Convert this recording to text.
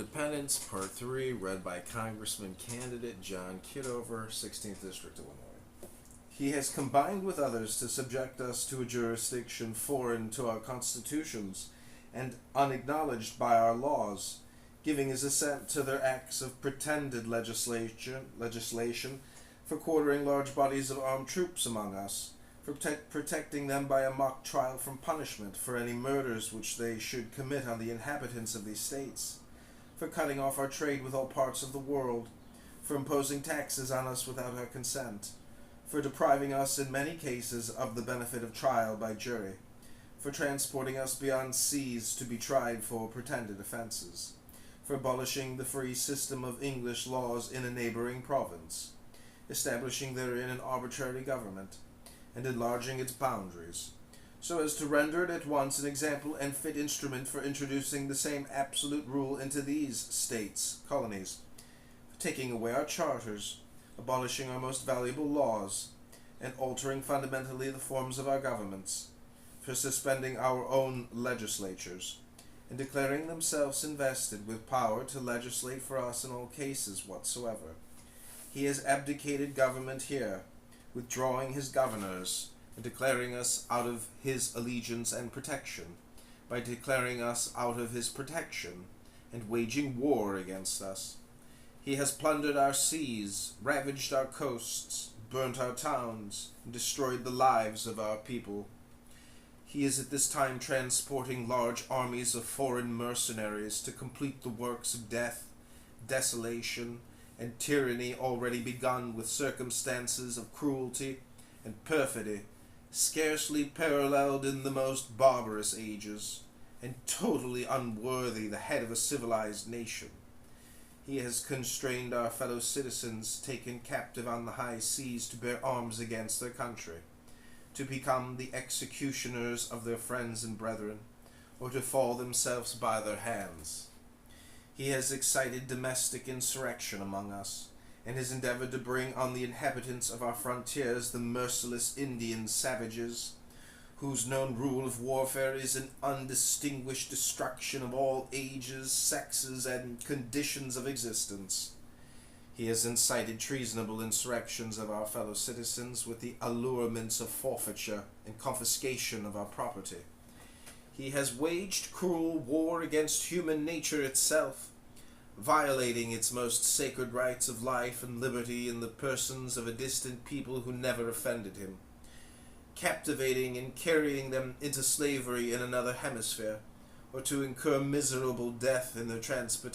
Independence, Part 3, read by Congressman candidate John Kitover, 16th District, Illinois. He has combined with others to subject us to a jurisdiction foreign to our constitutions and unacknowledged by our laws, giving his assent to their acts of pretended legislation for quartering large bodies of armed troops among us, for protecting them by a mock trial from punishment for any murders which they should commit on the inhabitants of these states, for cutting off our trade with all parts of the world, for imposing taxes on us without our consent, for depriving us in many cases of the benefit of trial by jury, for transporting us beyond seas to be tried for pretended offenses, for abolishing the free system of English laws in a neighboring province, establishing therein an arbitrary government, and enlarging its boundaries, so as to render it at once an example and fit instrument for introducing the same absolute rule into these states, colonies, for taking away our charters, abolishing our most valuable laws, and altering fundamentally the forms of our governments, for suspending our own legislatures, and declaring themselves invested with power to legislate for us in all cases whatsoever. He has abdicated government here, withdrawing his governors, and declaring us out of his allegiance and protection, by declaring us out of his protection, and waging war against us. He has plundered our seas, ravaged our coasts, burnt our towns, and destroyed the lives of our people. He is at this time transporting large armies of foreign mercenaries to complete the works of death, desolation, and tyranny already begun with circumstances of cruelty and perfidy scarcely paralleled in the most barbarous ages, and totally unworthy the head of a civilized nation. He has constrained our fellow citizens taken captive on the high seas to bear arms against their country, to become the executioners of their friends and brethren, or to fall themselves by their hands. He has excited domestic insurrection among us, and has endeavored to bring on the inhabitants of our frontiers the merciless Indian savages, whose known rule of warfare is an undistinguished destruction of all ages, sexes, and conditions of existence. He has incited treasonable insurrections of our fellow citizens with the allurements of forfeiture and confiscation of our property. He has waged cruel war against human nature itself, violating its most sacred rights of life and liberty in the persons of a distant people who never offended him, captivating and carrying them into slavery in another hemisphere, or to incur miserable death in their transportation